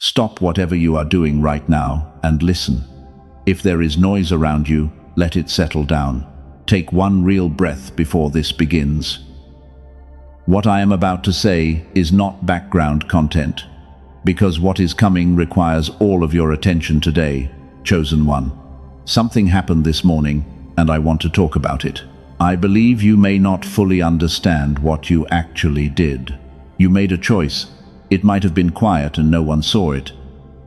Stop whatever you are doing right now and listen. If there is noise around you, let it settle down. Take one real breath before this begins. What I am about to say is not background content, because what is coming requires all of your attention today, chosen one. Something happened this morning, and I want to talk about it. I believe you may not fully understand what you actually did. You made a choice. It might have been quiet and no one saw it.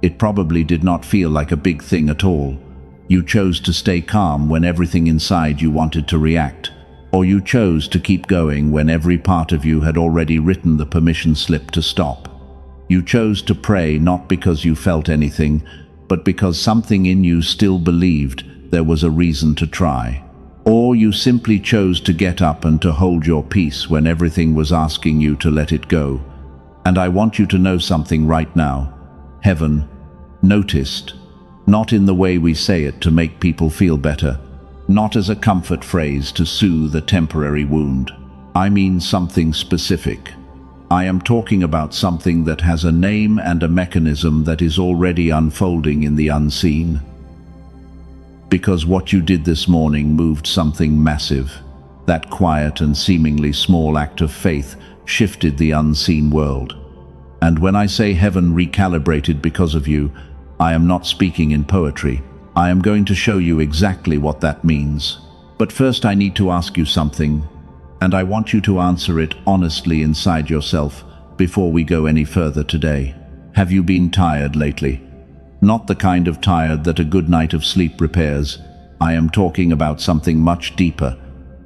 It probably did not feel like a big thing at all. You chose to stay calm when everything inside you wanted to react. Or you chose to keep going when every part of you had already written the permission slip to stop. You chose to pray not because you felt anything, but because something in you still believed there was a reason to try. Or you simply chose to get up and to hold your peace when everything was asking you to let it go. And I want you to know something right now. Heaven noticed, not in the way we say it to make people feel better, not as a comfort phrase to soothe a temporary wound. I mean something specific. I am talking about something that has a name and a mechanism that is already unfolding in the unseen. Because what you did this morning moved something massive. That quiet and seemingly small act of faith shifted the unseen world. And when I say heaven recalibrated because of you, I am not speaking in poetry. I am going to show you exactly what that means. But first I need to ask you something, and I want you to answer it honestly inside yourself before we go any further today. Have you been tired lately? Not the kind of tired that a good night of sleep repairs. I am talking about something much deeper,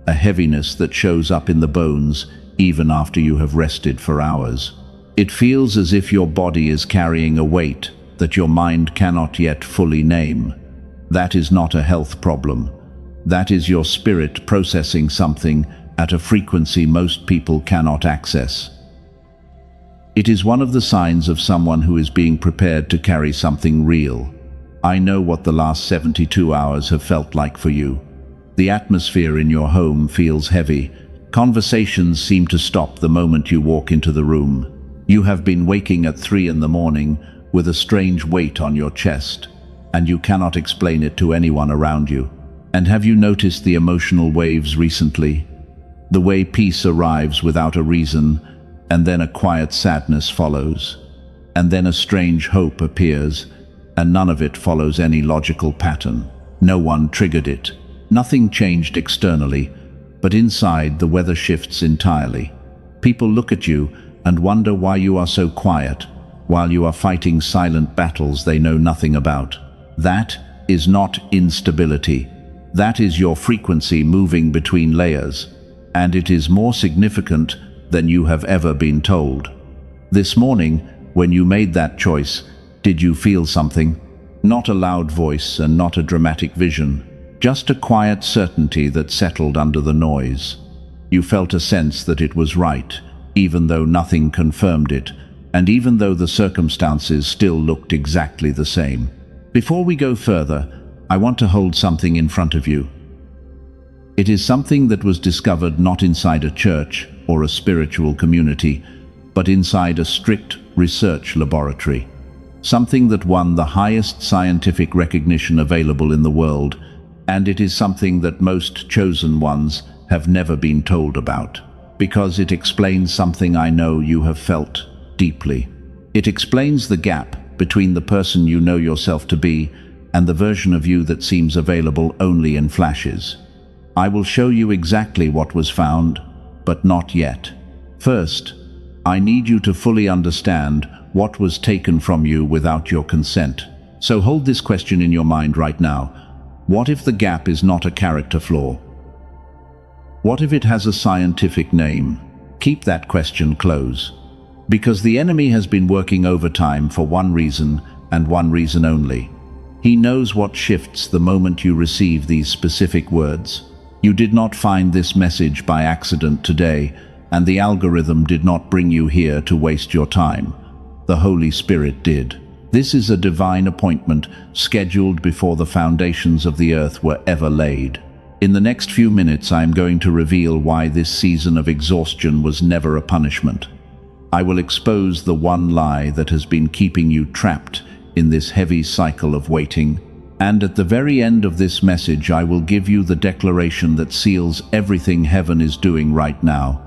a heaviness that shows up in the bones even after you have rested for hours. It feels as if your body is carrying a weight that your mind cannot yet fully name. That is not a health problem. That is your spirit processing something at a frequency most people cannot access. It is one of the signs of someone who is being prepared to carry something real. I know what the last 72 hours have felt like for you. The atmosphere in your home feels heavy. Conversations seem to stop the moment you walk into the room. You have been waking at 3 in the morning with a strange weight on your chest, and you cannot explain it to anyone around you. And have you noticed the emotional waves recently? The way peace arrives without a reason, and then a quiet sadness follows, and then a strange hope appears, and none of it follows any logical pattern. No one triggered it. Nothing changed externally, but inside the weather shifts entirely. People look at you and wonder why you are so quiet, while you are fighting silent battles they know nothing about. That is not instability. That is your frequency moving between layers, and it is more significant than you have ever been told. This morning, when you made that choice, did you feel something? Not a loud voice and not a dramatic vision, just a quiet certainty that settled under the noise. You felt a sense that it was right, even though nothing confirmed it, and even though the circumstances still looked exactly the same. Before we go further, I want to hold something in front of you. It is something that was discovered not inside a church or a spiritual community, but inside a strict research laboratory. Something that won the highest scientific recognition available in the world, and it is something that most chosen ones have never been told about, because it explains something I know you have felt deeply. It explains the gap between the person you know yourself to be and the version of you that seems available only in flashes. I will show you exactly what was found, but not yet. First, I need you to fully understand what was taken from you without your consent. So hold this question in your mind right now. What if the gap is not a character flaw? What if it has a scientific name? Keep that question close. Because the enemy has been working overtime for one reason and one reason only. He knows what shifts the moment you receive these specific words. You did not find this message by accident today, and the algorithm did not bring you here to waste your time. The Holy Spirit did. This is a divine appointment scheduled before the foundations of the earth were ever laid. In the next few minutes, I am going to reveal why this season of exhaustion was never a punishment. I will expose the one lie that has been keeping you trapped in this heavy cycle of waiting. And at the very end of this message, I will give you the declaration that seals everything heaven is doing right now.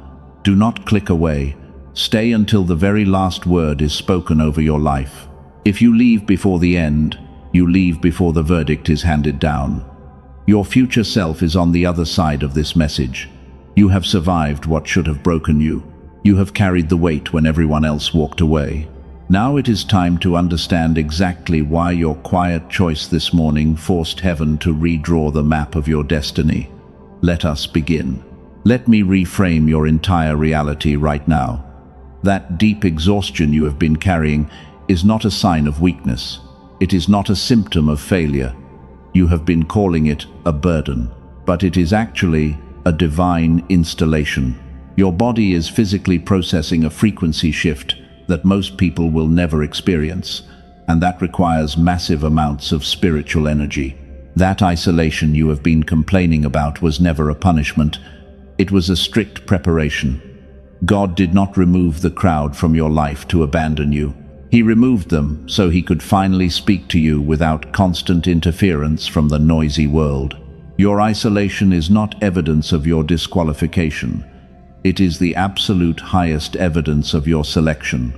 Do not click away. Stay until the very last word is spoken over your life. If you leave before the end, you leave before the verdict is handed down. Your future self is on the other side of this message. You have survived what should have broken you. You have carried the weight when everyone else walked away. Now it is time to understand exactly why your quiet choice this morning forced heaven to redraw the map of your destiny. Let us begin. Let me reframe your entire reality right now. That deep exhaustion you have been carrying is not a sign of weakness. It is not a symptom of failure. You have been calling it a burden, but it is actually a divine installation. Your body is physically processing a frequency shift that most people will never experience, and that requires massive amounts of spiritual energy. That isolation you have been complaining about was never a punishment. It was a strict preparation. God did not remove the crowd from your life to abandon you. He removed them so he could finally speak to you without constant interference from the noisy world. Your isolation is not evidence of your disqualification. It is the absolute highest evidence of your selection.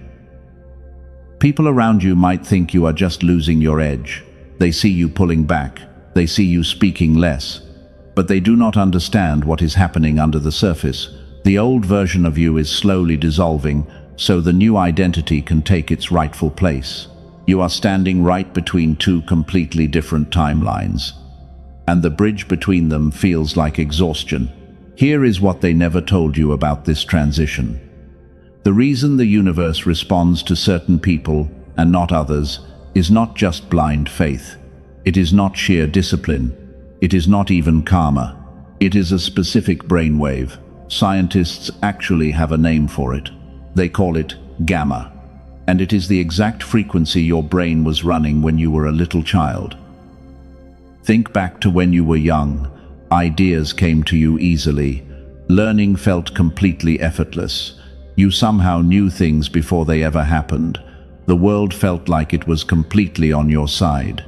People around you might think you are just losing your edge. They see you pulling back. They see you speaking less. But they do not understand what is happening under the surface. The old version of you is slowly dissolving, so the new identity can take its rightful place. You are standing right between two completely different timelines, and the bridge between them feels like exhaustion. Here is what they never told you about this transition. The reason the universe responds to certain people and not others is not just blind faith. It is not sheer discipline. It is not even karma. It is a specific brainwave. Scientists actually have a name for it. They call it gamma, and it is the exact frequency your brain was running when you were a little child. Think back to when you were young. Ideas came to you easily. Learning felt completely effortless. You somehow knew things before they ever happened. The world felt like it was completely on your side.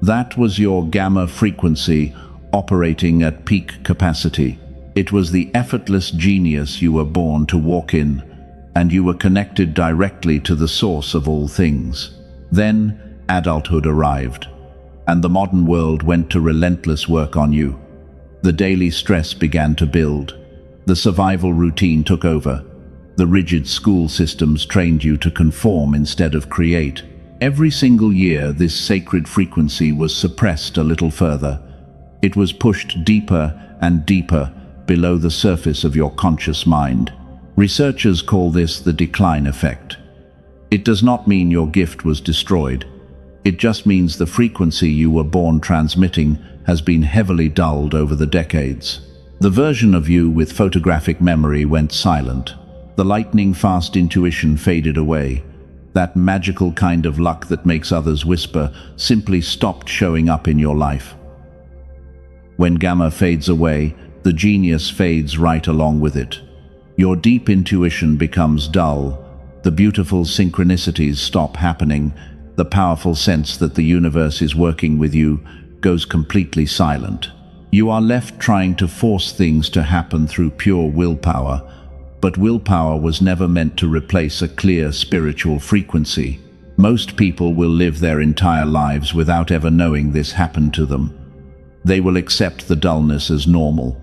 That was your gamma frequency operating at peak capacity. It was the effortless genius you were born to walk in, and you were connected directly to the source of all things. Then adulthood arrived, and the modern world went to relentless work on you. The daily stress began to build. The survival routine took over. The rigid school systems trained you to conform instead of create. Every single year, this sacred frequency was suppressed a little further. It was pushed deeper and deeper below the surface of your conscious mind. Researchers call this the decline effect. It does not mean your gift was destroyed. It just means the frequency you were born transmitting has been heavily dulled over the decades. The version of you with photographic memory went silent. The lightning-fast intuition faded away. That magical kind of luck that makes others whisper simply stopped showing up in your life. When gamma fades away, the genius fades right along with it. Your deep intuition becomes dull. The beautiful synchronicities stop happening. The powerful sense that the universe is working with you goes completely silent. You are left trying to force things to happen through pure willpower, but willpower was never meant to replace a clear spiritual frequency. Most people will live their entire lives without ever knowing this happened to them. They will accept the dullness as normal.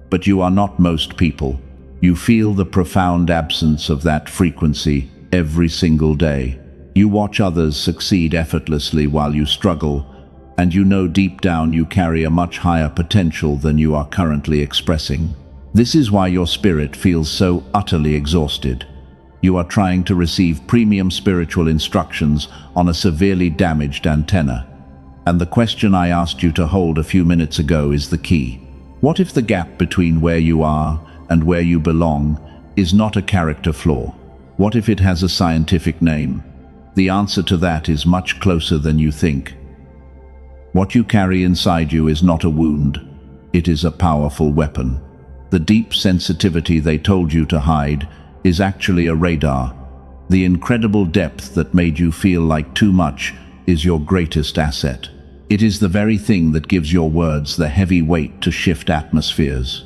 But you are not most people. You feel the profound absence of that frequency every single day. You watch others succeed effortlessly while you struggle, and you know deep down you carry a much higher potential than you are currently expressing. This is why your spirit feels so utterly exhausted. You are trying to receive premium spiritual instructions on a severely damaged antenna. And the question I asked you to hold a few minutes ago is the key. What if the gap between where you are and where you belong is not a character flaw? What if it has a scientific name? The answer to that is much closer than you think. What you carry inside you is not a wound. It is a powerful weapon. The deep sensitivity they told you to hide is actually a radar. The incredible depth that made you feel like too much is your greatest asset. It is the very thing that gives your words the heavy weight to shift atmospheres.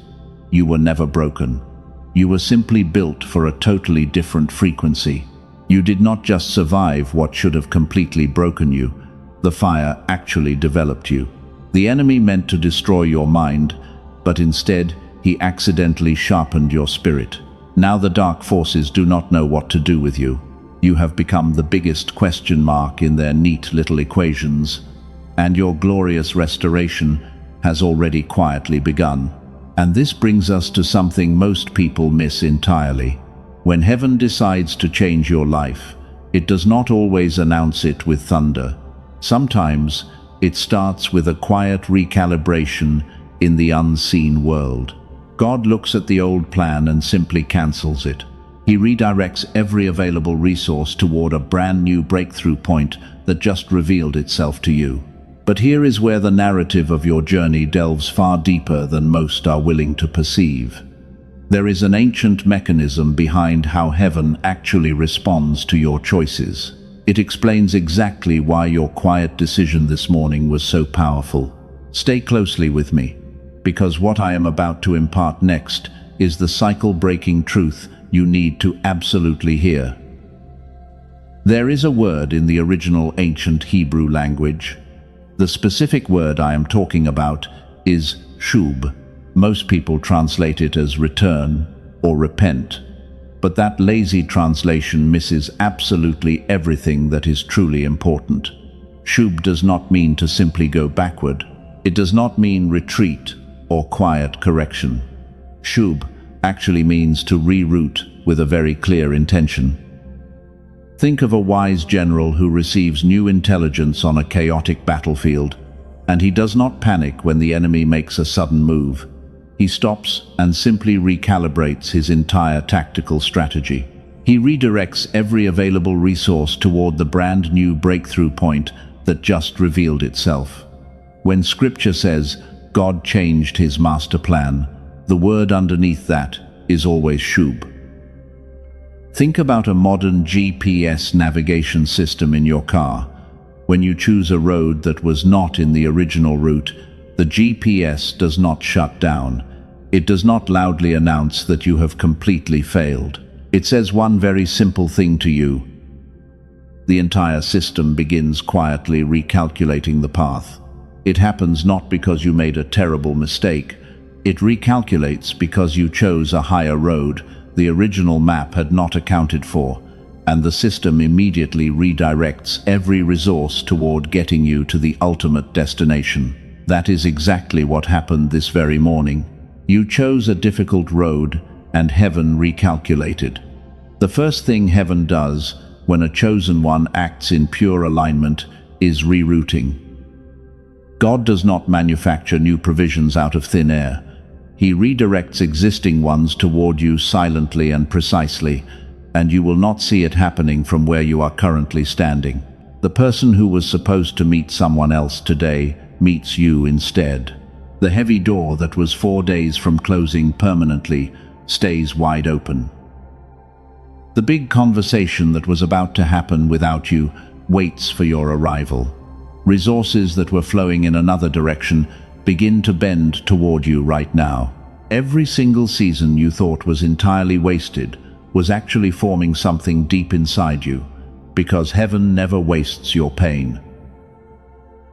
You were never broken. You were simply built for a totally different frequency. You did not just survive what should have completely broken you. The fire actually developed you. The enemy meant to destroy your mind, but instead, he accidentally sharpened your spirit. Now the dark forces do not know what to do with you. You have become the biggest question mark in their neat little equations, and your glorious restoration has already quietly begun. And this brings us to something most people miss entirely. When heaven decides to change your life, it does not always announce it with thunder. Sometimes, it starts with a quiet recalibration in the unseen world. God looks at the old plan and simply cancels it. He redirects every available resource toward a brand new breakthrough point that just revealed itself to you. But here is where the narrative of your journey delves far deeper than most are willing to perceive. There is an ancient mechanism behind how heaven actually responds to your choices. It explains exactly why your quiet decision this morning was so powerful. Stay closely with me, because what I am about to impart next is the cycle-breaking truth you need to absolutely hear. There is a word in the original ancient Hebrew language. The specific word I am talking about is Shub. Most people translate it as return or repent, but that lazy translation misses absolutely everything that is truly important. Shub does not mean to simply go backward. It does not mean retreat or quiet correction. Shub actually means to reroute with a very clear intention. Think of a wise general who receives new intelligence on a chaotic battlefield, and he does not panic when the enemy makes a sudden move. He stops and simply recalibrates his entire tactical strategy. He redirects every available resource toward the brand new breakthrough point that just revealed itself. When Scripture says God changed his master plan, the word underneath that is always Shub. Think about a modern GPS navigation system in your car. When you choose a road that was not in the original route, the GPS does not shut down. It does not loudly announce that you have completely failed. It says one very simple thing to you. The entire system begins quietly recalculating the path. It happens not because you made a terrible mistake. It recalculates because you chose a higher road the original map had not accounted for, and the system immediately redirects every resource toward getting you to the ultimate destination. That is exactly what happened this very morning. You chose a difficult road, and heaven recalculated. The first thing heaven does when a chosen one acts in pure alignment is rerouting. God does not manufacture new provisions out of thin air. He redirects existing ones toward you silently and precisely, and you will not see it happening from where you are currently standing. The person who was supposed to meet someone else today meets you instead. The heavy door that was 4 days from closing permanently stays wide open. The big conversation that was about to happen without you waits for your arrival. Resources that were flowing in another direction begin to bend toward you right now. Every single season you thought was entirely wasted was actually forming something deep inside you, because heaven never wastes your pain.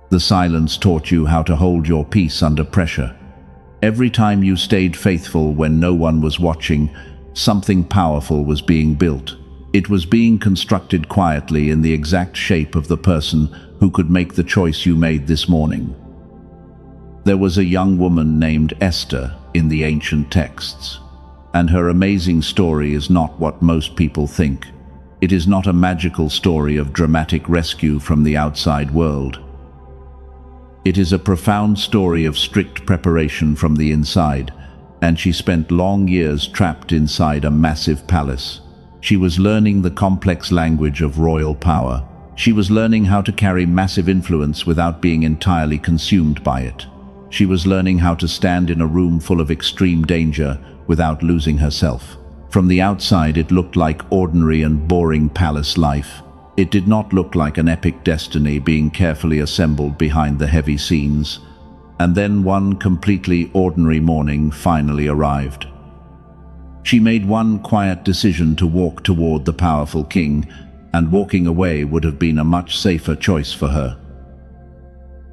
The silence taught you how to hold your peace under pressure. Every time you stayed faithful when no one was watching, something powerful was being built. It was being constructed quietly in the exact shape of the person who could make the choice you made this morning. There was a young woman named Esther in the ancient texts, and her amazing story is not what most people think. It is not a magical story of dramatic rescue from the outside world. It is a profound story of strict preparation from the inside, and she spent long years trapped inside a massive palace. She was learning the complex language of royal power. She was learning how to carry massive influence without being entirely consumed by it. She was learning how to stand in a room full of extreme danger without losing herself. From the outside, it looked like ordinary and boring palace life. It did not look like an epic destiny being carefully assembled behind the heavy scenes. And then one completely ordinary morning finally arrived. She made one quiet decision to walk toward the powerful king, and walking away would have been a much safer choice for her.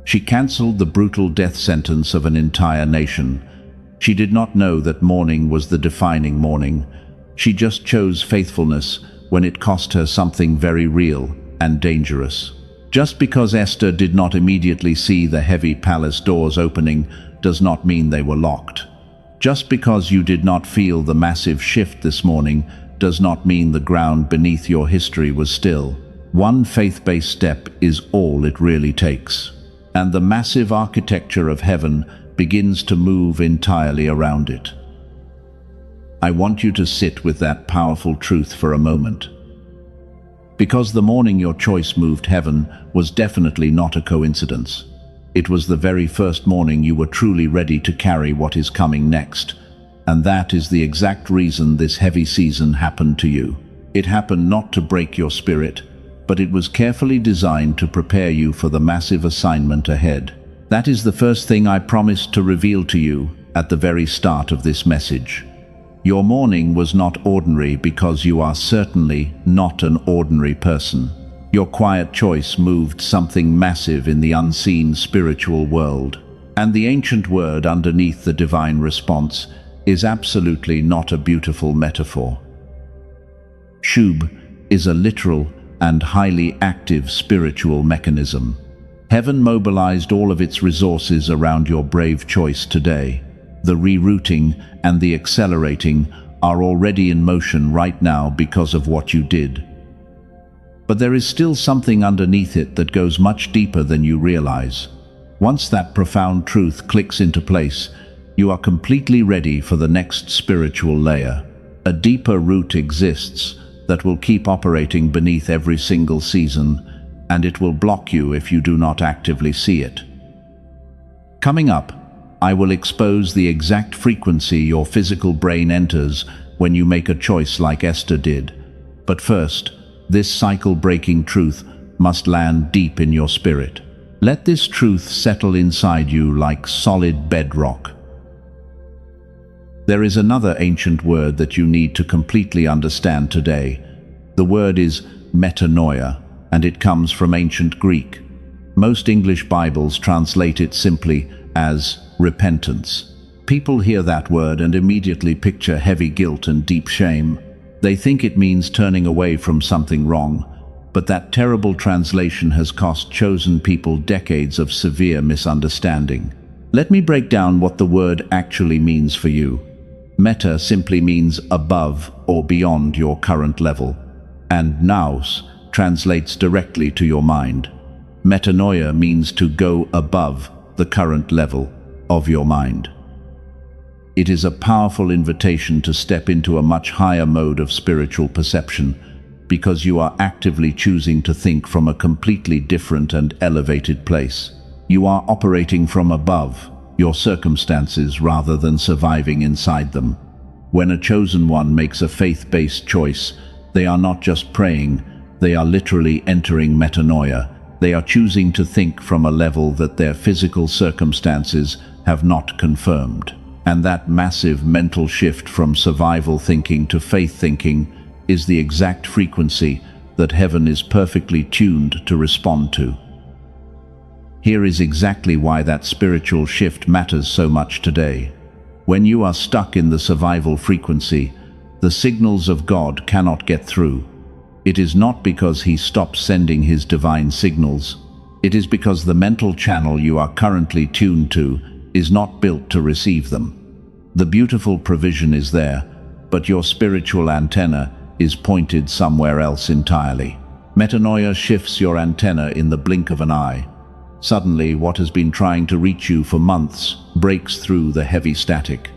She cancelled the brutal death sentence of an entire nation. She did not know that morning was the defining morning. She just chose faithfulness when it cost her something very real and dangerous. Just because Esther did not immediately see the heavy palace doors opening does not mean they were locked. Just because you did not feel the massive shift this morning does not mean the ground beneath your history was still. One faith-based step is all it really takes. And the massive architecture of heaven begins to move entirely around it. I want you to sit with that powerful truth for a moment. Because the morning your choice moved heaven was definitely not a coincidence. It was the very first morning you were truly ready to carry what is coming next. And that is the exact reason this heavy season happened to you. It happened not to break your spirit, but it was carefully designed to prepare you for the massive assignment ahead. That is the first thing I promised to reveal to you at the very start of this message. Your morning was not ordinary because you are certainly not an ordinary person. Your quiet choice moved something massive in the unseen spiritual world. And the ancient word underneath the divine response is absolutely not a beautiful metaphor. Shub is a literal and highly active spiritual mechanism. Heaven mobilized all of its resources around your brave choice today. The rerouting and the accelerating are already in motion right now because of what you did. But there is still something underneath it that goes much deeper than you realize. Once that profound truth clicks into place, you are completely ready for the next spiritual layer. A deeper root exists that will keep operating beneath every single season, and it will block you if you do not actively see it. Coming up, I will expose the exact frequency your physical brain enters when you make a choice like Esther did. But first, this cycle-breaking truth must land deep in your spirit. Let this truth settle inside you like solid bedrock. There is another ancient word that you need to completely understand today. The word is Metanoia, and it comes from ancient Greek. Most English Bibles translate it simply as repentance. People hear that word and immediately picture heavy guilt and deep shame. They think it means turning away from something wrong, but that terrible translation has cost chosen people decades of severe misunderstanding. Let me break down what the word actually means for you. Meta simply means above or beyond your current level, and nous translates directly to your mind. Metanoia means to go above the current level of your mind. It is a powerful invitation to step into a much higher mode of spiritual perception because you are actively choosing to think from a completely different and elevated place. You are operating from above your circumstances rather than surviving inside them. When a chosen one makes a faith-based choice, they are not just praying, they are literally entering metanoia. They are choosing to think from a level that their physical circumstances have not confirmed. And that massive mental shift from survival thinking to faith thinking is the exact frequency that heaven is perfectly tuned to respond to. Here is exactly why that spiritual shift matters so much today. When you are stuck in the survival frequency, the signals of God cannot get through. It is not because he stops sending his divine signals. It is because the mental channel you are currently tuned to is not built to receive them. The beautiful provision is there, but your spiritual antenna is pointed somewhere else entirely. Metanoia shifts your antenna in the blink of an eye. Suddenly, what has been trying to reach you for months breaks through the heavy static.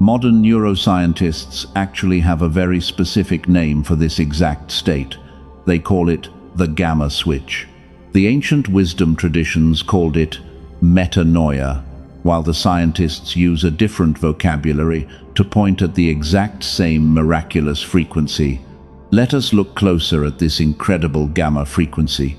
Modern neuroscientists actually have a very specific name for this exact state. They call it the gamma switch. The ancient wisdom traditions called it metanoia, while the scientists use a different vocabulary to point at the exact same miraculous frequency. Let us look closer at this incredible gamma frequency.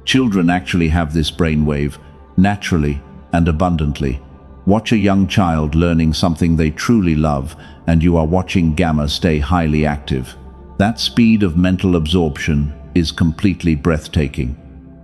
Children actually have this brainwave, naturally and abundantly. Watch a young child learning something they truly love, and you are watching gamma stay highly active. That speed of mental absorption is completely breathtaking.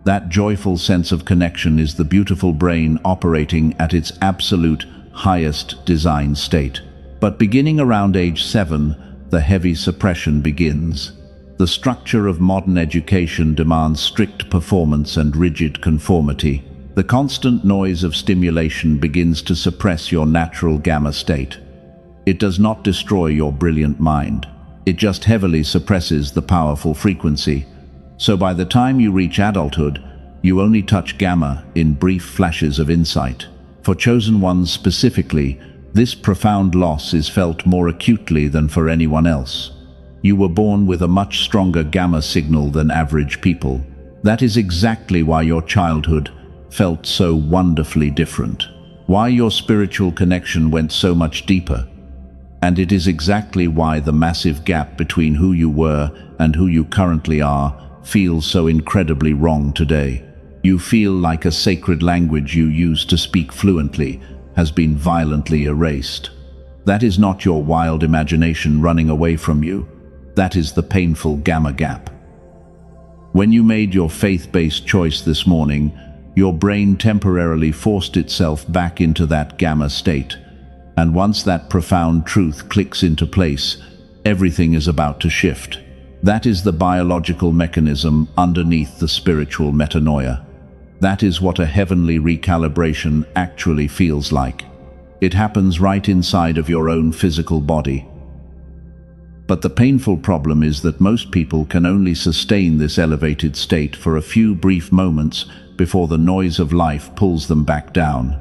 That joyful sense of connection is the beautiful brain operating at its absolute highest design state. But beginning around age 7, the heavy suppression begins. The structure of modern education demands strict performance and rigid conformity. The constant noise of stimulation begins to suppress your natural gamma state. It does not destroy your brilliant mind. It just heavily suppresses the powerful frequency. So by the time you reach adulthood, you only touch gamma in brief flashes of insight. For chosen ones specifically, this profound loss is felt more acutely than for anyone else. You were born with a much stronger gamma signal than average people. That is exactly why your childhood felt so wonderfully different, why your spiritual connection went so much deeper. And it is exactly why the massive gap between who you were and who you currently are feels so incredibly wrong today. You feel like a sacred language you used to speak fluently has been violently erased. That is not your wild imagination running away from you. That is the painful gamma gap. When you made your faith-based choice this morning, your brain temporarily forced itself back into that gamma state. And once that profound truth clicks into place, everything is about to shift. That is the biological mechanism underneath the spiritual metanoia. That is what a heavenly recalibration actually feels like. It happens right inside of your own physical body. But the painful problem is that most people can only sustain this elevated state for a few brief moments before the noise of life pulls them back down.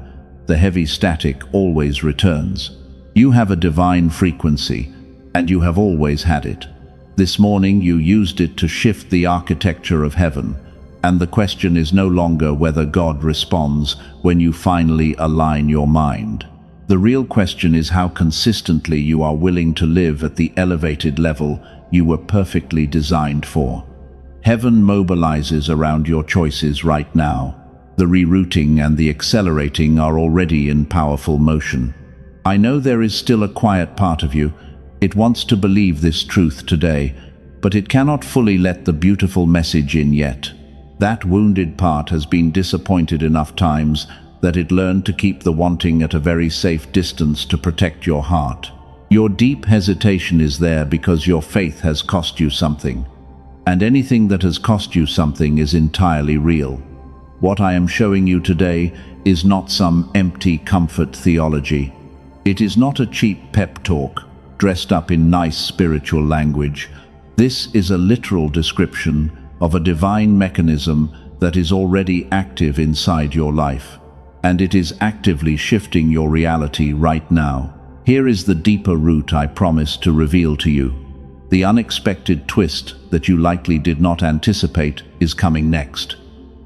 The heavy static always returns. You have a divine frequency, and you have always had it. This morning you used it to shift the architecture of heaven, and the question is no longer whether God responds when you finally align your mind. The real question is how consistently you are willing to live at the elevated level you were perfectly designed for. Heaven mobilizes around your choices right now. The rerouting and the accelerating are already in powerful motion. I know there is still a quiet part of you. It wants to believe this truth today, but it cannot fully let the beautiful message in yet. That wounded part has been disappointed enough times that it learned to keep the wanting at a very safe distance to protect your heart. Your deep hesitation is there because your faith has cost you something. And anything that has cost you something is entirely real. What I am showing you today is not some empty comfort theology. It is not a cheap pep talk dressed up in nice spiritual language. This is a literal description of a divine mechanism that is already active inside your life, and it is actively shifting your reality right now. Here is the deeper root I promised to reveal to you. The unexpected twist that you likely did not anticipate is coming next.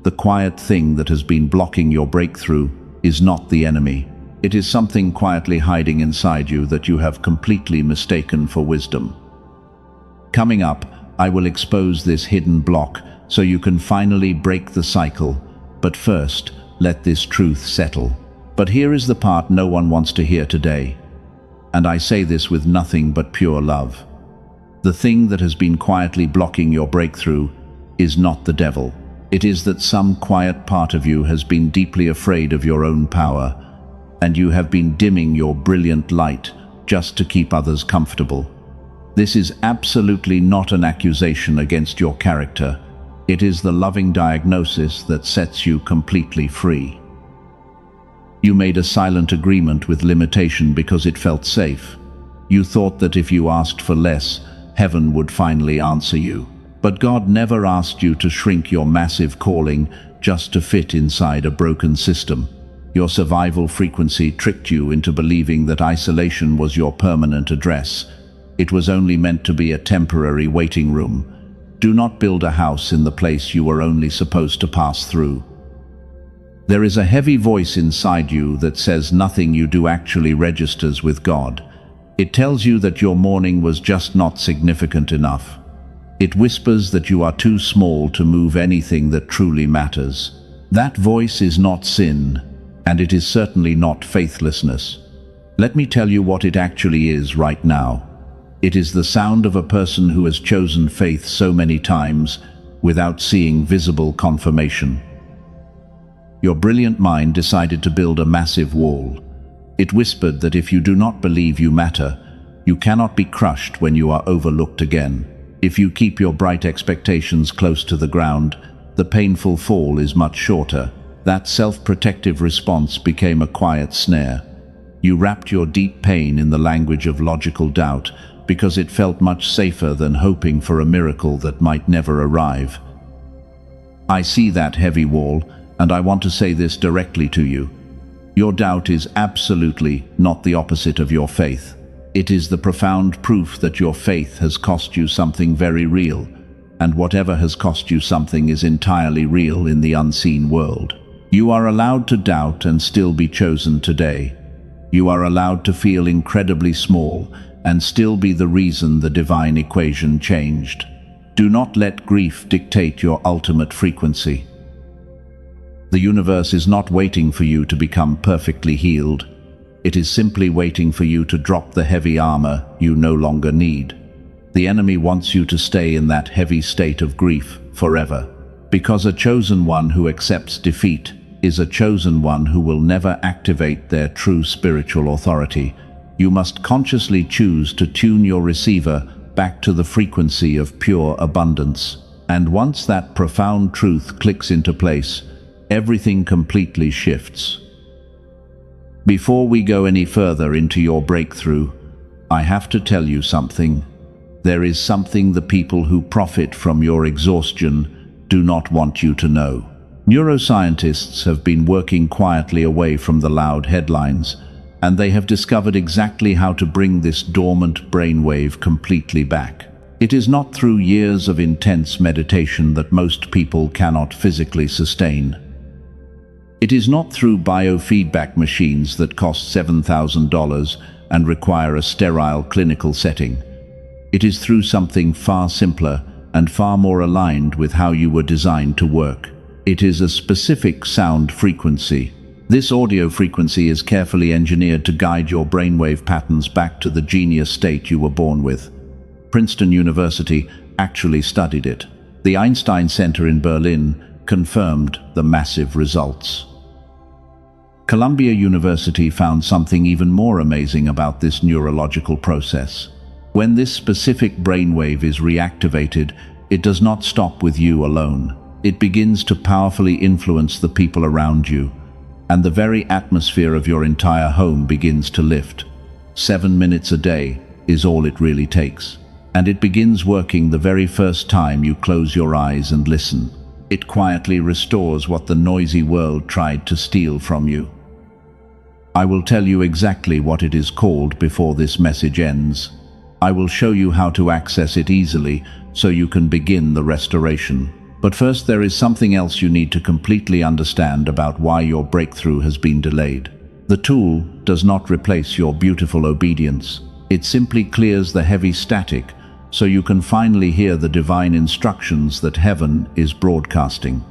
The quiet thing that has been blocking your breakthrough is not the enemy. It is something quietly hiding inside you that you have completely mistaken for wisdom. Coming up, I will expose this hidden block so you can finally break the cycle. But first, let this truth settle. But here is the part no one wants to hear today. And I say this with nothing but pure love. The thing that has been quietly blocking your breakthrough is not the devil. It is that some quiet part of you has been deeply afraid of your own power, and you have been dimming your brilliant light just to keep others comfortable. This is absolutely not an accusation against your character. It is the loving diagnosis that sets you completely free. You made a silent agreement with limitation because it felt safe. You thought that if you asked for less, heaven would finally answer you. But God never asked you to shrink your massive calling just to fit inside a broken system. Your survival frequency tricked you into believing that isolation was your permanent address. It was only meant to be a temporary waiting room. Do not build a house in the place you were only supposed to pass through. There is a heavy voice inside you that says nothing you do actually registers with God. It tells you that your morning was just not significant enough. It whispers that you are too small to move anything that truly matters. That voice is not sin, and it is certainly not faithlessness. Let me tell you what it actually is right now. It is the sound of a person who has chosen faith so many times without seeing visible confirmation. Your brilliant mind decided to build a massive wall. It whispered that if you do not believe you matter, you cannot be crushed when you are overlooked again. If you keep your bright expectations close to the ground, the painful fall is much shorter. That self-protective response became a quiet snare. You wrapped your deep pain in the language of logical doubt because it felt much safer than hoping for a miracle that might never arrive. I see that heavy wall, and I want to say this directly to you. Your doubt is absolutely not the opposite of your faith. It is the profound proof that your faith has cost you something very real, and whatever has cost you something is entirely real in the unseen world. You are allowed to doubt and still be chosen today. You are allowed to feel incredibly small and still be the reason the divine equation changed. Do not let grief dictate your ultimate frequency. The universe is not waiting for you to become perfectly healed. It is simply waiting for you to drop the heavy armor you no longer need. The enemy wants you to stay in that heavy state of grief forever, because a chosen one who accepts defeat is a chosen one who will never activate their true spiritual authority. You must consciously choose to tune your receiver back to the frequency of pure abundance. And once that profound truth clicks into place, everything completely shifts. Before we go any further into your breakthrough, I have to tell you something. There is something the people who profit from your exhaustion do not want you to know. Neuroscientists have been working quietly away from the loud headlines, and they have discovered exactly how to bring this dormant brainwave completely back. It is not through years of intense meditation that most people cannot physically sustain. It is not through biofeedback machines that cost $7,000 and require a sterile clinical setting. It is through something far simpler and far more aligned with how you were designed to work. It is a specific sound frequency. This audio frequency is carefully engineered to guide your brainwave patterns back to the genius state you were born with. Princeton University actually studied it. The Einstein Center in Berlin confirmed the massive results. Columbia University found something even more amazing about this neurological process. When this specific brainwave is reactivated, it does not stop with you alone. It begins to powerfully influence the people around you, and the very atmosphere of your entire home begins to lift. 7 minutes a day is all it really takes, and it begins working the very first time you close your eyes and listen. It quietly restores what the noisy world tried to steal from you. I will tell you exactly what it is called before this message ends. I will show you how to access it easily so you can begin the restoration. But first, there is something else you need to completely understand about why your breakthrough has been delayed. The tool does not replace your beautiful obedience. It simply clears the heavy static so you can finally hear the divine instructions that heaven is broadcasting.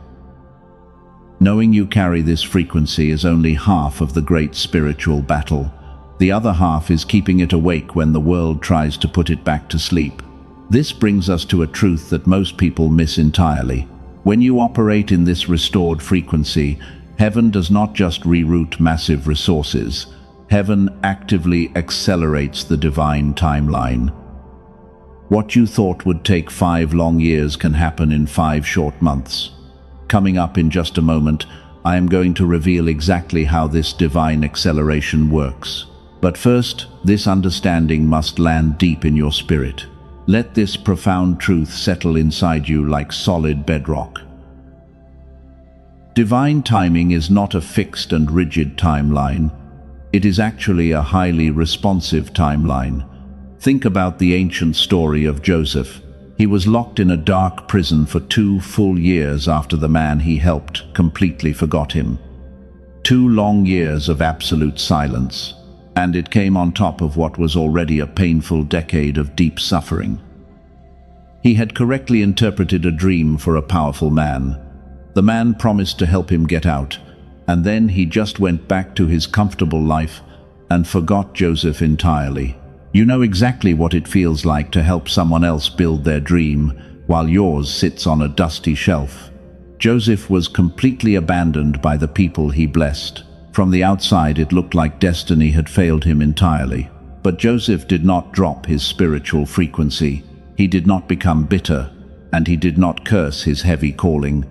Knowing you carry this frequency is only half of the great spiritual battle. The other half is keeping it awake when the world tries to put it back to sleep. This brings us to a truth that most people miss entirely. When you operate in this restored frequency, heaven does not just reroute massive resources. Heaven actively accelerates the divine timeline. What you thought would take 5 long years can happen in 5 short months. Coming up in just a moment, I am going to reveal exactly how this divine acceleration works. But first, this understanding must land deep in your spirit. Let this profound truth settle inside you like solid bedrock. Divine timing is not a fixed and rigid timeline. It is actually a highly responsive timeline. Think about the ancient story of Joseph. He was locked in a dark prison for 2 full years after the man he helped completely forgot him. 2 long years of absolute silence, and it came on top of what was already a painful decade of deep suffering. He had correctly interpreted a dream for a powerful man. The man promised to help him get out, and then he just went back to his comfortable life and forgot Joseph entirely. You know exactly what it feels like to help someone else build their dream while yours sits on a dusty shelf. Joseph was completely abandoned by the people he blessed. From the outside, it looked like destiny had failed him entirely. But Joseph did not drop his spiritual frequency. He did not become bitter, and he did not curse his heavy calling.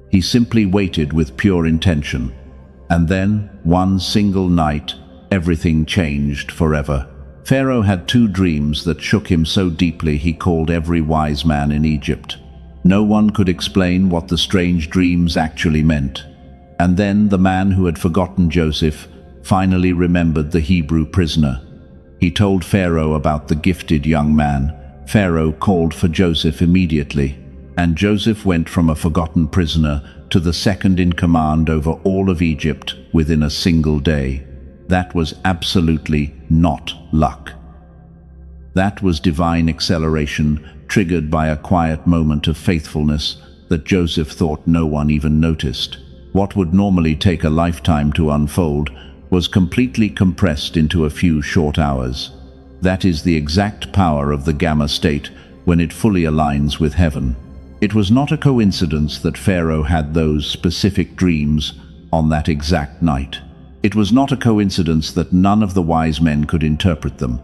He simply waited with pure intention. And then, one single night, everything changed forever. Pharaoh had 2 dreams that shook him so deeply he called every wise man in Egypt. No one could explain what the strange dreams actually meant. And then the man who had forgotten Joseph finally remembered the Hebrew prisoner. He told Pharaoh about the gifted young man. Pharaoh called for Joseph immediately, and Joseph went from a forgotten prisoner to the second in command over all of Egypt within a single day. That was absolutely not luck. That was divine acceleration, triggered by a quiet moment of faithfulness that Joseph thought no one even noticed. What would normally take a lifetime to unfold was completely compressed into a few short hours. That is the exact power of the Gamma state when it fully aligns with heaven. It was not a coincidence that Pharaoh had those specific dreams on that exact night. It was not a coincidence that none of the wise men could interpret them,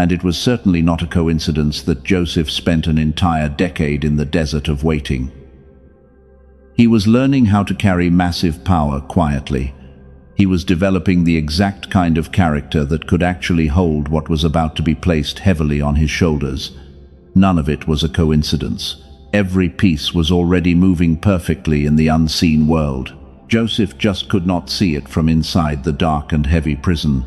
and it was certainly not a coincidence that Joseph spent an entire decade in the desert of waiting. He was learning how to carry massive power quietly. He was developing the exact kind of character that could actually hold what was about to be placed heavily on his shoulders. None of it was a coincidence. Every piece was already moving perfectly in the unseen world. Joseph just could not see it from inside the dark and heavy prison.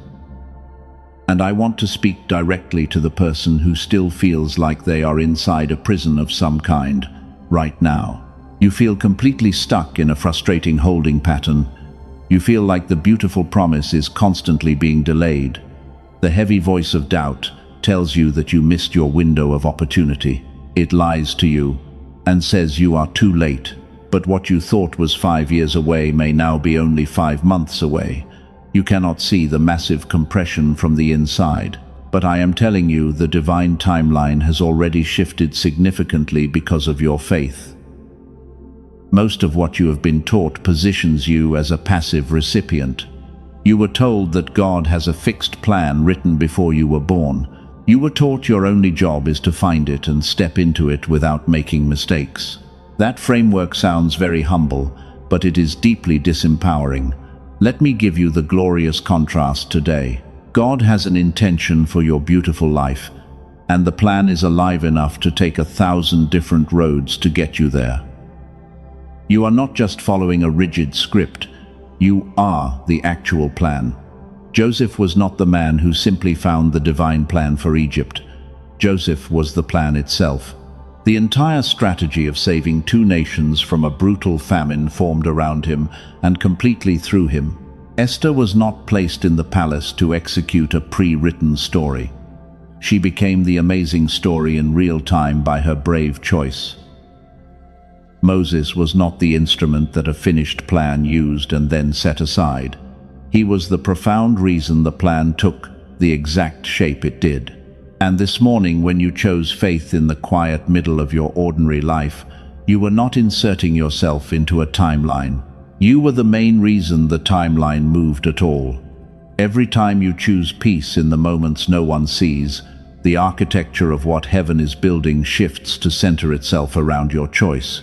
And I want to speak directly to the person who still feels like they are inside a prison of some kind right now. You feel completely stuck in a frustrating holding pattern. You feel like the beautiful promise is constantly being delayed. The heavy voice of doubt tells you that you missed your window of opportunity. It lies to you and says you are too late. But what you thought was 5 years away may now be only 5 months away. You cannot see the massive compression from the inside. But I am telling you, the divine timeline has already shifted significantly because of your faith. Most of what you have been taught positions you as a passive recipient. You were told that God has a fixed plan written before you were born. You were taught your only job is to find it and step into it without making mistakes. That framework sounds very humble, but it is deeply disempowering. Let me give you the glorious contrast today. God has an intention for your beautiful life, and the plan is alive enough to take 1,000 different roads to get you there. You are not just following a rigid script, you are the actual plan. Joseph was not the man who simply found the divine plan for Egypt. Joseph was the plan itself. The entire strategy of saving 2 nations from a brutal famine formed around him and completely through him. Esther was not placed in the palace to execute a pre-written story. She became the amazing story in real time by her brave choice. Moses was not the instrument that a finished plan used and then set aside. He was the profound reason the plan took the exact shape it did. And this morning, when you chose faith in the quiet middle of your ordinary life, you were not inserting yourself into a timeline. You were the main reason the timeline moved at all. Every time you choose peace in the moments no one sees, the architecture of what heaven is building shifts to center itself around your choice.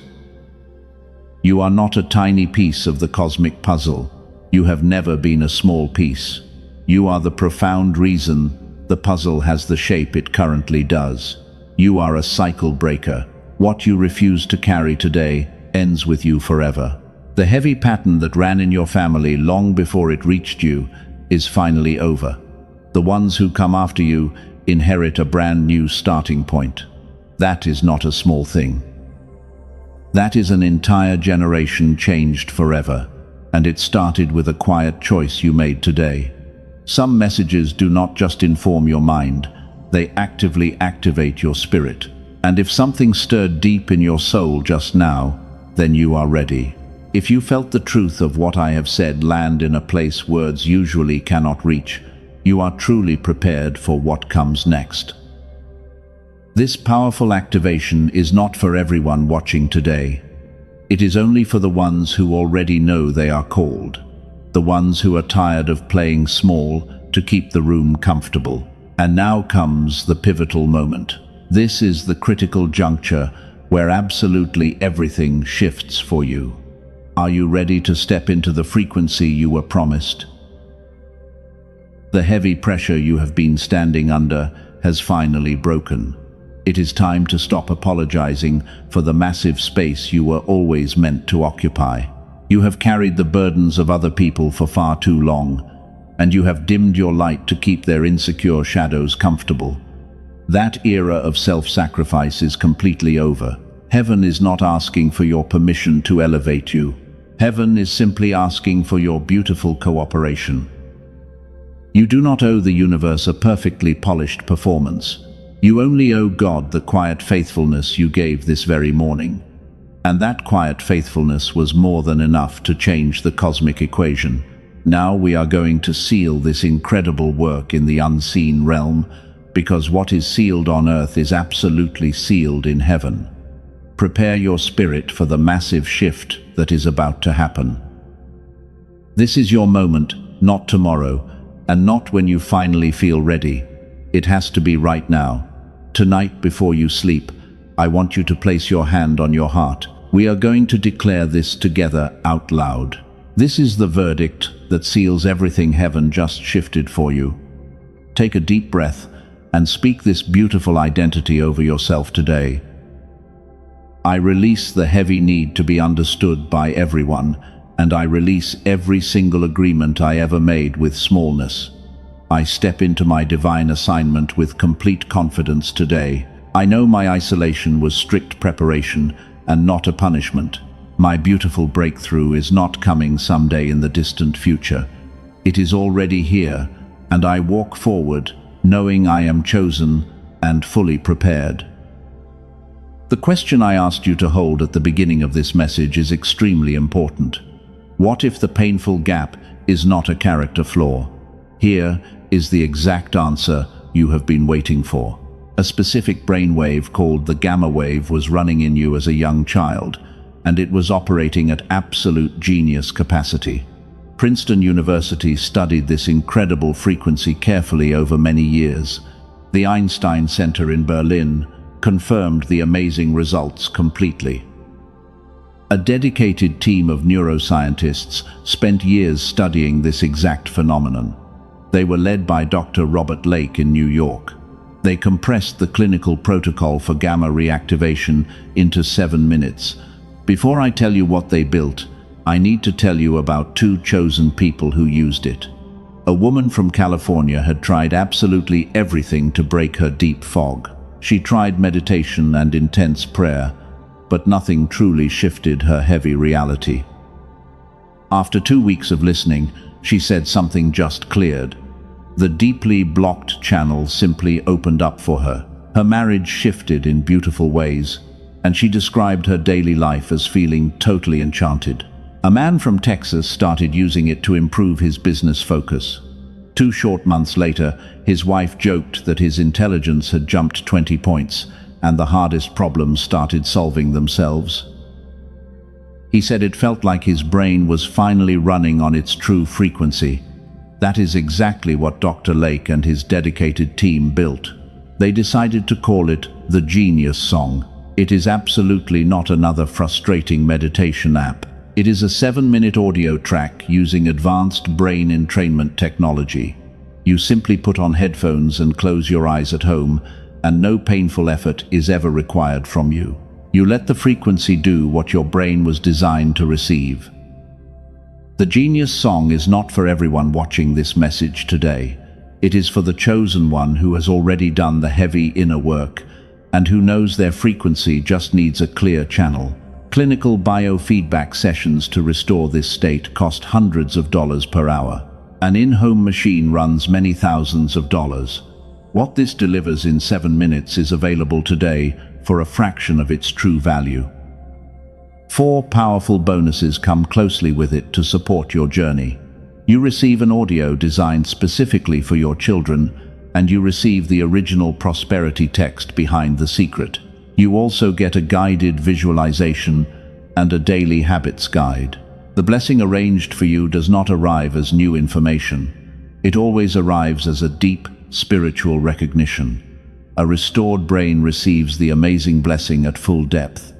You are not a tiny piece of the cosmic puzzle. You have never been a small piece. You are the profound reason the puzzle has the shape it currently does. You are a cycle breaker. What you refuse to carry today ends with you forever. The heavy pattern that ran in your family long before it reached you is finally over. The ones who come after you inherit a brand new starting point. That is not a small thing. That is an entire generation changed forever. and it started with a quiet choice you made today. Some messages do not just inform your mind, they actively activate your spirit. And if something stirred deep in your soul just now, then you are ready. If you felt the truth of what I have said land in a place words usually cannot reach, you are truly prepared for what comes next. This powerful activation is not for everyone watching today. It is only for the ones who already know they are called, the ones who are tired of playing small to keep the room comfortable. And now comes the pivotal moment. This is the critical juncture where absolutely everything shifts for you. Are you ready to step into the frequency you were promised? The heavy pressure you have been standing under has finally broken. It is time to stop apologizing for the massive space you were always meant to occupy. You have carried the burdens of other people for far too long, and you have dimmed your light to keep their insecure shadows comfortable. That era of self-sacrifice is completely over. Heaven is not asking for your permission to elevate you. Heaven is simply asking for your beautiful cooperation. You do not owe the universe a perfectly polished performance. You only owe God the quiet faithfulness you gave this very morning. And that quiet faithfulness was more than enough to change the cosmic equation. Now we are going to seal this incredible work in the unseen realm, because what is sealed on earth is absolutely sealed in heaven. Prepare your spirit for the massive shift that is about to happen. This is your moment, not tomorrow, and not when you finally feel ready. It has to be right now. Tonight before you sleep, I want you to place your hand on your heart. We are going to declare this together out loud. This is the verdict that seals everything heaven just shifted for you. Take a deep breath and speak this beautiful identity over yourself today. I release the heavy need to be understood by everyone, and I release every single agreement I ever made with smallness. I step into my divine assignment with complete confidence today. I know my isolation was strict preparation and not a punishment. My beautiful breakthrough is not coming someday in the distant future. It is already here, and I walk forward knowing I am chosen and fully prepared. The question I asked you to hold at the beginning of this message is extremely important. What if the painful gap is not a character flaw? Here is the exact answer you have been waiting for. A specific brainwave called the gamma wave was running in you as a young child, and it was operating at absolute genius capacity. Princeton University studied this incredible frequency carefully over many years. The Einstein Center in Berlin confirmed the amazing results completely. A dedicated team of neuroscientists spent years studying this exact phenomenon. They were led by Dr. Robert Lake in New York. They compressed the clinical protocol for gamma reactivation into 7 minutes. Before I tell you what they built, I need to tell you about 2 chosen people who used it. A woman from California had tried absolutely everything to break her deep fog. She tried meditation and intense prayer, but nothing truly shifted her heavy reality. After 2 weeks of listening, she said something just cleared. The deeply blocked channel simply opened up for her. Her marriage shifted in beautiful ways, and she described her daily life as feeling totally enchanted. A man from Texas started using it to improve his business focus. 2 short months later, his wife joked that his intelligence had jumped 20 points, and the hardest problems started solving themselves. He said it felt like his brain was finally running on its true frequency. That is exactly what Dr. Lake and his dedicated team built. They decided to call it the Genius Song. It is absolutely not another frustrating meditation app. It is a 7-minute audio track using advanced brain entrainment technology. You simply put on headphones and close your eyes at home, and no painful effort is ever required from you. You let the frequency do what your brain was designed to receive. The Genius Song is not for everyone watching this message today. It is for the chosen one who has already done the heavy inner work and who knows their frequency just needs a clear channel. Clinical biofeedback sessions to restore this state cost hundreds of dollars per hour. An in-home machine runs many thousands of dollars. What this delivers in 7 minutes is available today for a fraction of its true value. 4 powerful bonuses come closely with it to support your journey. You receive an audio designed specifically for your children, and you receive the original prosperity text behind the secret. You also get a guided visualization and a daily habits guide. The blessing arranged for you does not arrive as new information. It always arrives as a deep, spiritual recognition. A restored brain receives the amazing blessing at full depth.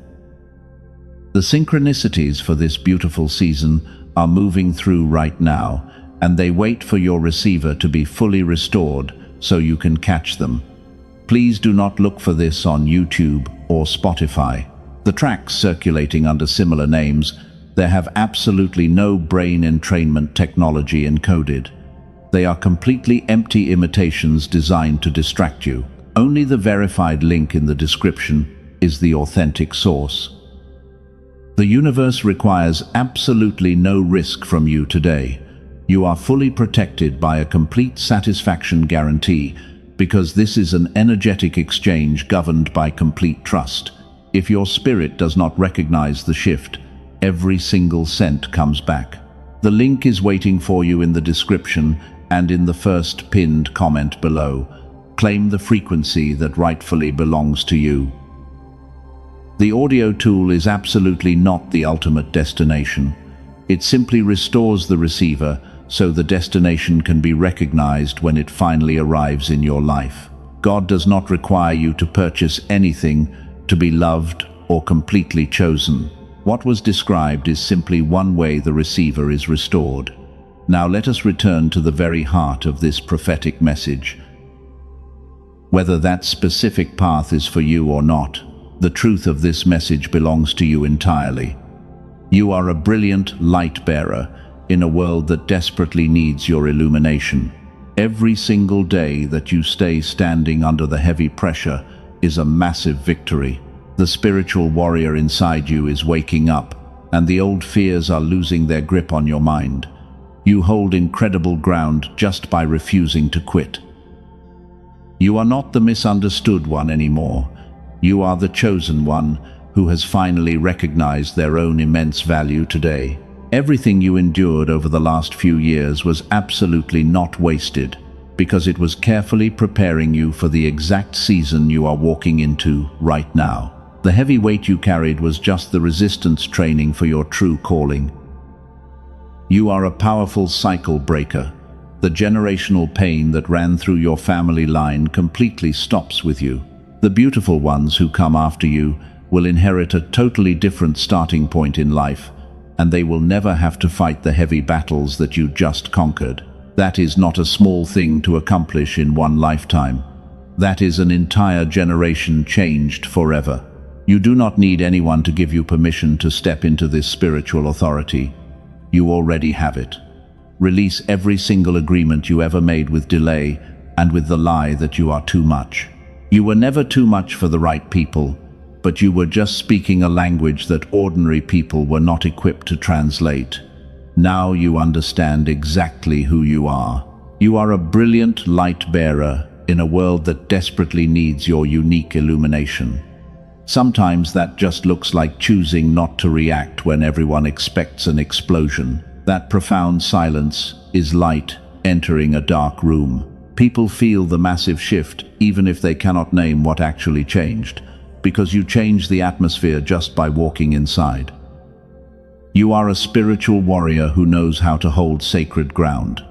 The synchronicities for this beautiful season are moving through right now, and they wait for your receiver to be fully restored so you can catch them. Please do not look for this on YouTube or Spotify. The tracks circulating under similar names, they have absolutely no brain entrainment technology encoded. They are completely empty imitations designed to distract you. Only the verified link in the description is the authentic source. The universe requires absolutely no risk from you today. You are fully protected by a complete satisfaction guarantee, because this is an energetic exchange governed by complete trust. If your spirit does not recognize the shift, every single cent comes back. The link is waiting for you in the description and in the first pinned comment below. Claim the frequency that rightfully belongs to you. The audio tool is absolutely not the ultimate destination. It simply restores the receiver so the destination can be recognized when it finally arrives in your life. God does not require you to purchase anything to be loved or completely chosen. What was described is simply one way the receiver is restored. Now let us return to the very heart of this prophetic message. Whether that specific path is for you or not, the truth of this message belongs to you entirely. You are a brilliant light bearer in a world that desperately needs your illumination. Every single day that you stay standing under the heavy pressure is a massive victory. The spiritual warrior inside you is waking up, and the old fears are losing their grip on your mind. You hold incredible ground just by refusing to quit. You are not the misunderstood one anymore. You are the chosen one who has finally recognized their own immense value today. Everything you endured over the last few years was absolutely not wasted, because it was carefully preparing you for the exact season you are walking into right now. The heavy weight you carried was just the resistance training for your true calling. You are a powerful cycle breaker. The generational pain that ran through your family line completely stops with you. The beautiful ones who come after you will inherit a totally different starting point in life, and they will never have to fight the heavy battles that you just conquered. That is not a small thing to accomplish in one lifetime. That is an entire generation changed forever. You do not need anyone to give you permission to step into this spiritual authority. You already have it. Release every single agreement you ever made with delay and with the lie that you are too much. You were never too much for the right people, but you were just speaking a language that ordinary people were not equipped to translate. Now you understand exactly who you are. You are a brilliant light bearer in a world that desperately needs your unique illumination. Sometimes that just looks like choosing not to react when everyone expects an explosion. That profound silence is light entering a dark room. People feel the massive shift even if they cannot name what actually changed, because you change the atmosphere just by walking inside. You are a spiritual warrior who knows how to hold sacred ground.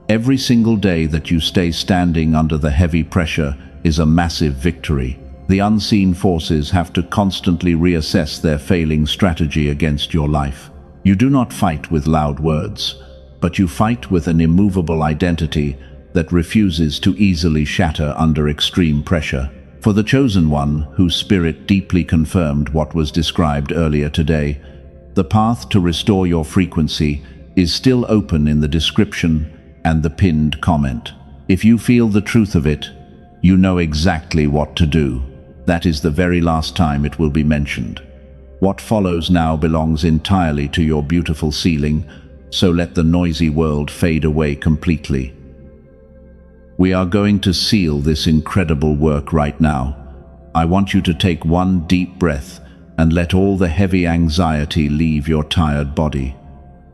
Every single day that you stay standing under the heavy pressure is a massive victory. The unseen forces have to constantly reassess their failing strategy against your life. You do not fight with loud words, but you fight with an immovable identity that refuses to easily shatter under extreme pressure. For the chosen one, whose spirit deeply confirmed what was described earlier today, the path to restore your frequency is still open in the description and the pinned comment. If you feel the truth of it, you know exactly what to do. That is the very last time it will be mentioned. What follows now belongs entirely to your beautiful ceiling, so let the noisy world fade away completely. We are going to seal this incredible work right now. I want you to take one deep breath and let all the heavy anxiety leave your tired body.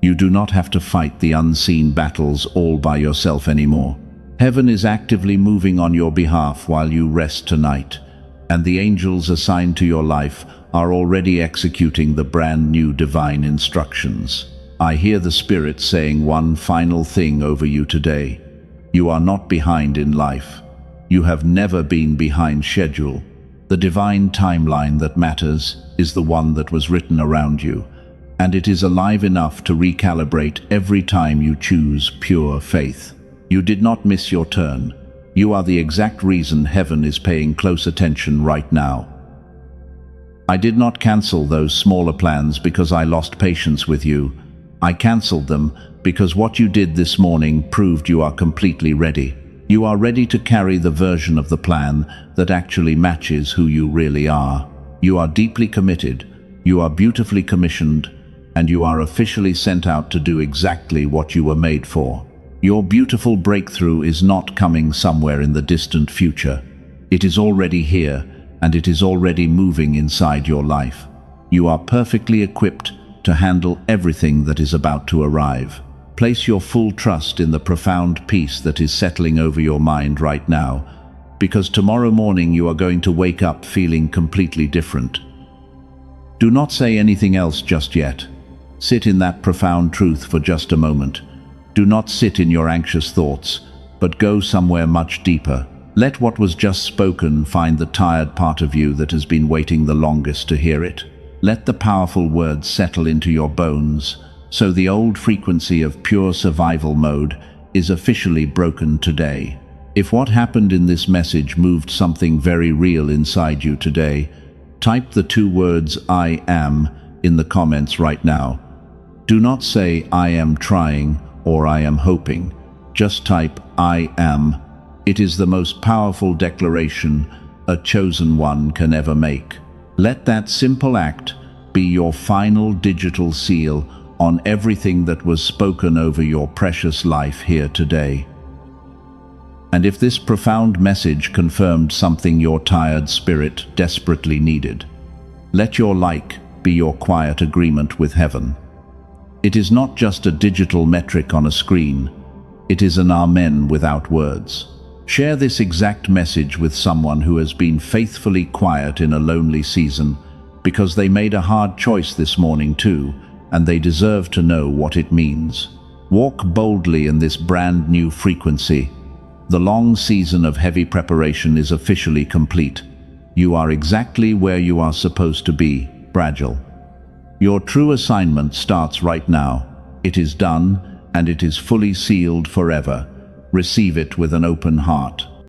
You do not have to fight the unseen battles all by yourself anymore. Heaven is actively moving on your behalf while you rest tonight, and the angels assigned to your life are already executing the brand new divine instructions. I hear the Spirit saying one final thing over you today. You are not behind in life. You have never been behind schedule. The divine timeline that matters is the one that was written around you, and it is alive enough to recalibrate every time you choose pure faith. You did not miss your turn. You are the exact reason heaven is paying close attention right now. I did not cancel those smaller plans because I lost patience with you. I cancelled them because what you did this morning proved you are completely ready. You are ready to carry the version of the plan that actually matches who you really are. You are deeply committed, you are beautifully commissioned, and you are officially sent out to do exactly what you were made for. Your beautiful breakthrough is not coming somewhere in the distant future. It is already here, and it is already moving inside your life. You are perfectly equipped to handle everything that is about to arrive. Place your full trust in the profound peace that is settling over your mind right now, because tomorrow morning you are going to wake up feeling completely different. Do not say anything else just yet. Sit in that profound truth for just a moment. Do not sit in your anxious thoughts, but go somewhere much deeper. Let what was just spoken find the tired part of you that has been waiting the longest to hear it. Let the powerful words settle into your bones, so the old frequency of pure survival mode is officially broken today. If what happened in this message moved something very real inside you today, type the 2 words "I am" in the comments right now. Do not say "I am trying" or "I am hoping." Just type "I am." It is the most powerful declaration a chosen one can ever make. Let that simple act be your final digital seal on everything that was spoken over your precious life here today. And if this profound message confirmed something your tired spirit desperately needed, let your like be your quiet agreement with heaven. It is not just a digital metric on a screen, it is an amen without words. Share this exact message with someone who has been faithfully quiet in a lonely season, because they made a hard choice this morning too, and they deserve to know what it means. Walk boldly in this brand new frequency. The long season of heavy preparation is officially complete. You are exactly where you are supposed to be, fragile. Your true assignment starts right now. It is done, and it is fully sealed forever. Receive it with an open heart.